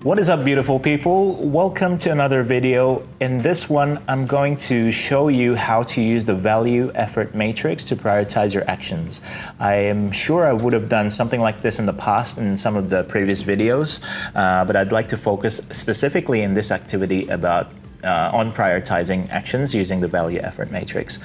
What is up, beautiful people? Welcome to another video. In this one, I'm going to show you how to use the value effort matrix to prioritize your actions. I am sure I would have done something like this in the past in some of the previous videos, but I'd like to focus specifically in this activity on prioritizing actions using the value effort matrix.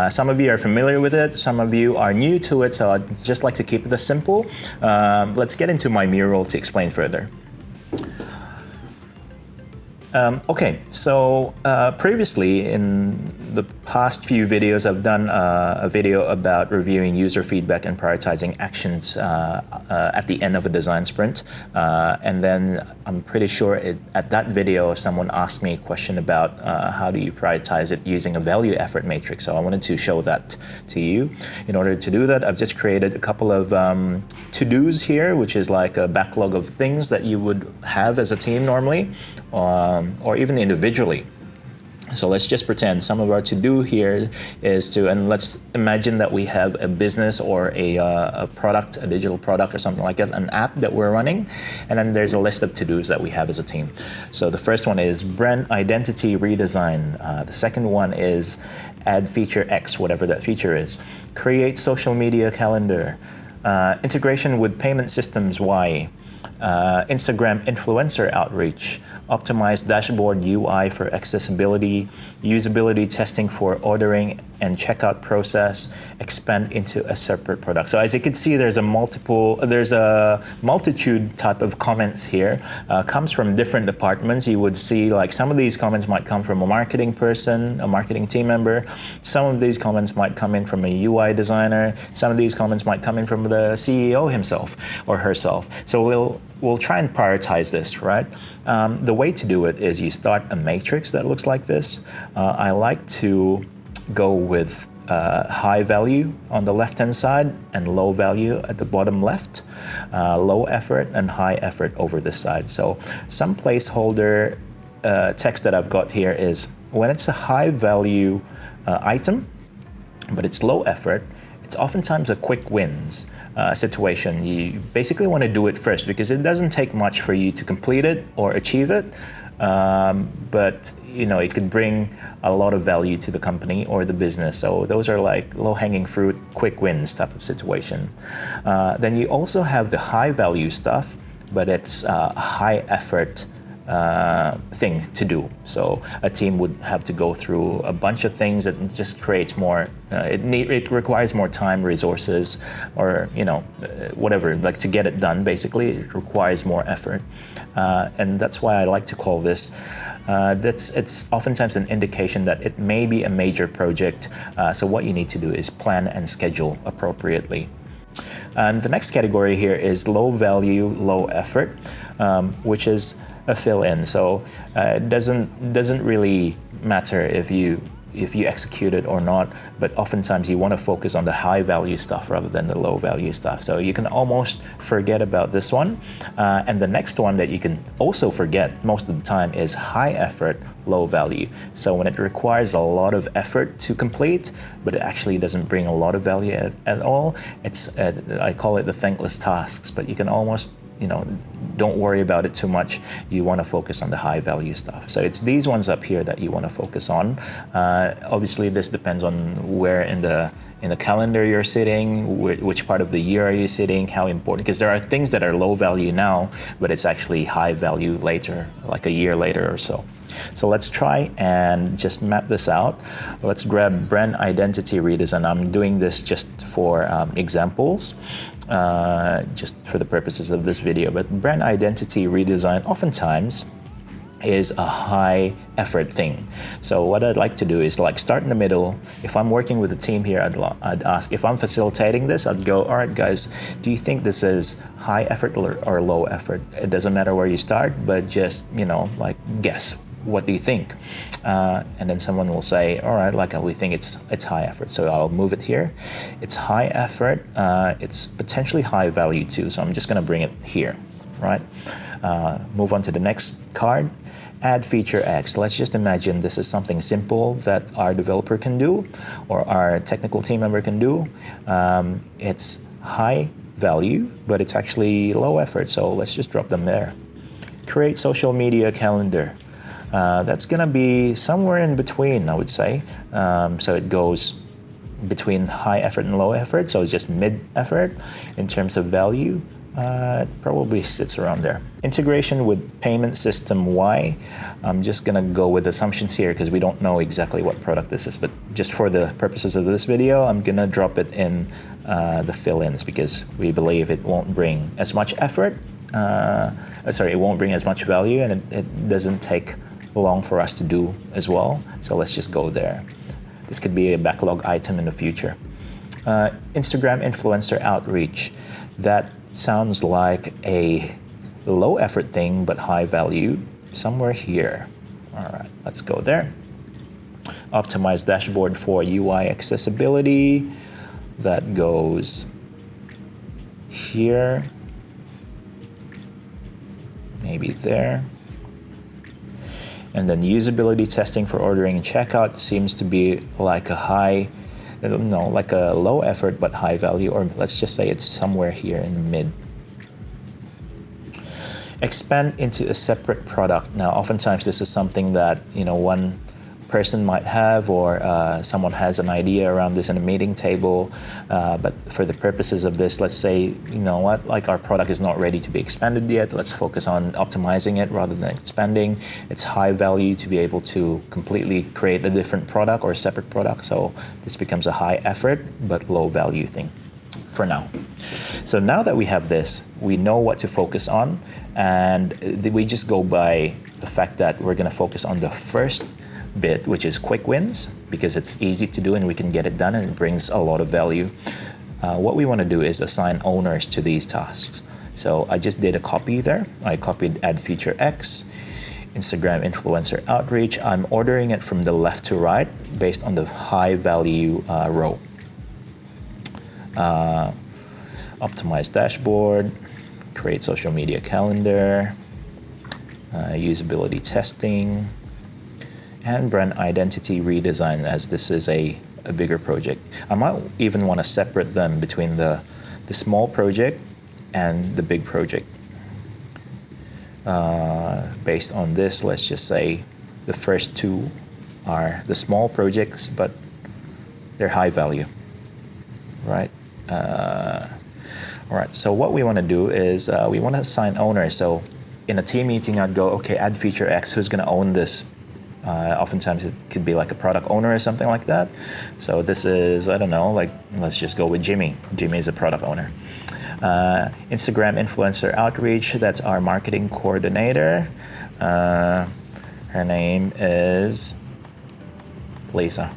Some of you are familiar with it, some of you are new to it, so I'd just like to keep it simple. Let's get into my mural to explain further. Previously in the past few videos, I've done a video about reviewing user feedback and prioritizing actions at the end of a design sprint. And then I'm pretty sure at that video, someone asked me a question about how do you prioritize it using a value effort matrix. So I wanted to show that to you. In order to do that, I've just created a couple of to-dos here, which is like a backlog of things that you would have as a team normally. Or even individually. So let's just pretend some of our to-do here is and let's imagine that we have a business or a product, a digital product or something like that, an app that we're running, and then there's a list of to-dos that we have as a team. So the first one is brand identity redesign. The second one is add feature X, whatever that feature is. Create social media calendar. Integration with payment systems Y. Instagram influencer outreach, optimized dashboard UI for accessibility, usability testing for ordering and checkout process, expand into a separate product. So as you can see, there's a multitude type of comments here. Comes from different departments. You would see like some of these comments might come from a marketing person, a marketing team member. Some of these comments might come in from a UI designer. Some of these comments might come in from the CEO himself or herself. So we'll try and prioritize this, right? The way to do it is you start a matrix that looks like this. I like to go with high value on the left-hand side and low value at the bottom left, low effort and high effort over this side. So some placeholder text that I've got here is when it's a high value item, but it's low effort, it's oftentimes a quick wins situation. You basically want to do it first because it doesn't take much for you to complete it or achieve it, but it could bring a lot of value to the company or the business. So those are like low-hanging fruit, quick wins type of situation. Then you also have the high value stuff, but it's a high effort thing to do. So a team would have to go through a bunch of things that just creates more, it requires more time, resources, or whatever, like to get it done. Basically, it requires more effort. And that's why I like to call this, it's oftentimes an indication that it may be a major project. So what you need to do is plan and schedule appropriately. And the next category here is low value, low effort, which is a fill-in. So it doesn't really matter if you execute it or not, but oftentimes you want to focus on the high value stuff rather than the low value stuff. So you can almost forget about this one. And the next one that you can also forget most of the time is high effort, low value. So when it requires a lot of effort to complete, but it actually doesn't bring a lot of value at all, I call it the thankless tasks, but you can almost don't worry about it too much. You want to focus on the high value stuff. So it's these ones up here that you want to focus on. Obviously, this depends on where in the calendar you're sitting, which part of the year are you sitting, how important, because there are things that are low value now, but it's actually high value later, like a year later or so. So let's try and just map this out. Let's grab brand identity redesign. I'm doing this just for examples, just for the purposes of this video. But brand identity redesign oftentimes is a high effort thing. So what I'd like to do is like start in the middle. If I'm working with a team here, I'd ask, if I'm facilitating this, I'd go, all right, guys, do you think this is high effort or low effort? It doesn't matter where you start, but just, like guess. What do you think? And then someone will say, all right, like we think it's high effort. So I'll move it here. It's high effort. It's potentially high value too. So I'm just going to bring it here, right? Move on to the next card. Add feature X. Let's just imagine this is something simple that our developer can do or our technical team member can do. It's high value, but it's actually low effort. So let's just drop them there. Create social media calendar. That's going to be somewhere in between, I would say. So it goes between high effort and low effort, so it's just mid effort in terms of value. It probably sits around there. Integration with payment system Y. I'm just gonna go with assumptions here because we don't know exactly what product this is, but just for the purposes of this video, I'm gonna drop it in the fill-ins because we believe it won't bring as much effort. It won't bring as much value, and it doesn't take long for us to do as well. So let's just go there. This could be a backlog item in the future. Instagram influencer outreach. That sounds like a low effort thing, but high value, somewhere here. All right, let's go there. Optimize dashboard for UI accessibility. That goes here, maybe there. And then usability testing for ordering and checkout seems to be like like a low effort but high value, or let's just say it's somewhere here in the mid. Expand into a separate product. Now, oftentimes this is something that one person might have, or someone has an idea around this in a meeting table, but for the purposes of this, let's say, like our product is not ready to be expanded yet, let's focus on optimizing it rather than expanding. It's high value to be able to completely create a different product or a separate product, so this becomes a high effort but low value thing for now. So now that we have this, we know what to focus on, and we just go by the fact that we're going to focus on the first bit, which is quick wins, because it's easy to do and we can get it done and it brings a lot of value. What we want to do is assign owners to these tasks. So I just did a copy there. I copied add feature X, Instagram influencer outreach. I'm ordering it from the left to right based on the high value row. Optimize dashboard, create social media calendar, usability testing, and brand identity redesign, as this is a bigger project. I might even want to separate them between the small project and the big project. Based on this, let's just say the first two are the small projects, but they're high value, right? All right, so what we want to do is we want to assign owners. So in a team meeting, I'd go, okay, add feature X, who's going to own this? Oftentimes it could be like a product owner or something like that. So this is, I don't know, like let's just go with Jimmy. Jimmy is a product owner. Instagram influencer outreach, that's our marketing coordinator. Her name is Lisa.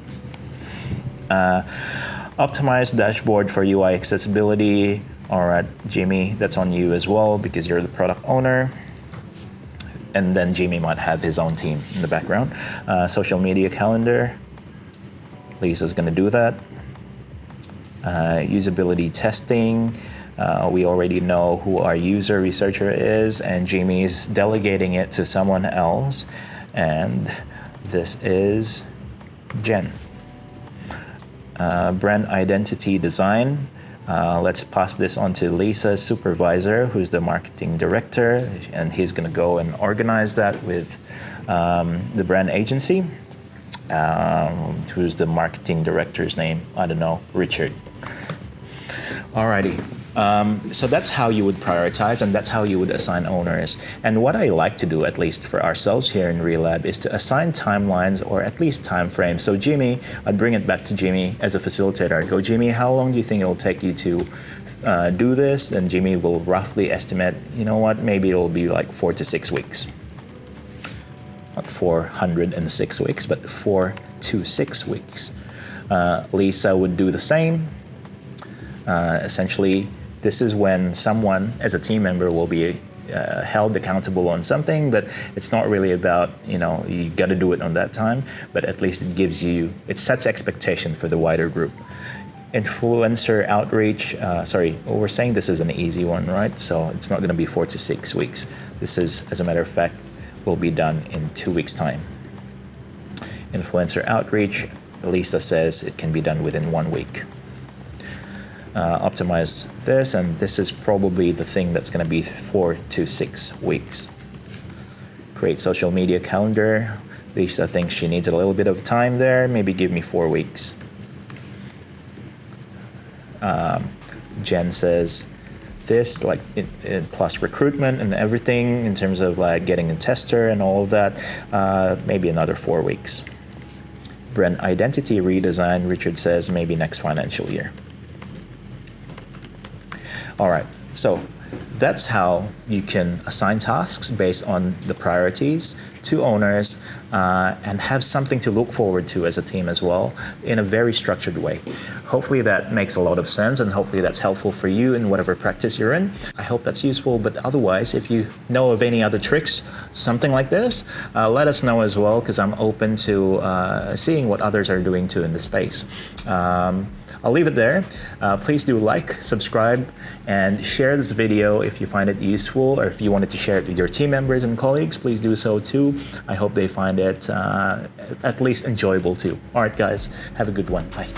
Optimize dashboard for UI accessibility. All right, Jimmy, that's on you as well because you're the product owner. And then Jimmy might have his own team in the background. Social media calendar, Lisa's gonna do that. Usability testing, we already know who our user researcher is, and Jimmy's delegating it to someone else. And this is Jen. Brand identity design. Let's pass this on to Lisa's supervisor, who's the marketing director, and he's going to go and organize that with the brand agency. Who's the marketing director's name? I don't know, Richard. Alrighty. So that's how you would prioritize, and that's how you would assign owners. And what I like to do, at least for ourselves here in Relab, is to assign timelines or at least time frames. So Jimmy, I'd bring it back to Jimmy as a facilitator. I'd go, Jimmy, how long do you think it'll take you to do this? And Jimmy will roughly estimate, you know what, maybe it'll be like 4 to 6 weeks. Not 406 weeks, but 4 to 6 weeks. Lisa would do the same. Essentially, this is when someone, as a team member, will be held accountable on something, but it's not really about, you got to do it on that time, but at least it sets expectation for the wider group. Influencer outreach, we're saying this is an easy one, right? So it's not going to be 4 to 6 weeks. This is, as a matter of fact, will be done in 2 weeks' time. Influencer outreach, Lisa says it can be done within 1 week. Optimize this, and this is probably the thing that's going to be 4 to 6 weeks. Create social media calendar. Lisa thinks she needs a little bit of time there. Maybe give me 4 weeks. Jen says this, like plus recruitment and everything in terms of like getting a tester and all of that, maybe another 4 weeks. Brand identity redesign, Richard says maybe next financial year. All right, so that's how you can assign tasks based on the priorities to owners and have something to look forward to as a team as well in a very structured way. Hopefully that makes a lot of sense, and hopefully that's helpful for you in whatever practice you're in. I hope that's useful, but otherwise, if you know of any other tricks, something like this, let us know as well, because I'm open to seeing what others are doing too in the space. I'll leave it there. Please do like, subscribe, and share this video if you find it useful, or if you wanted to share it with your team members and colleagues, please do so too. I hope they find it at least enjoyable too. All right, guys, have a good one. Bye.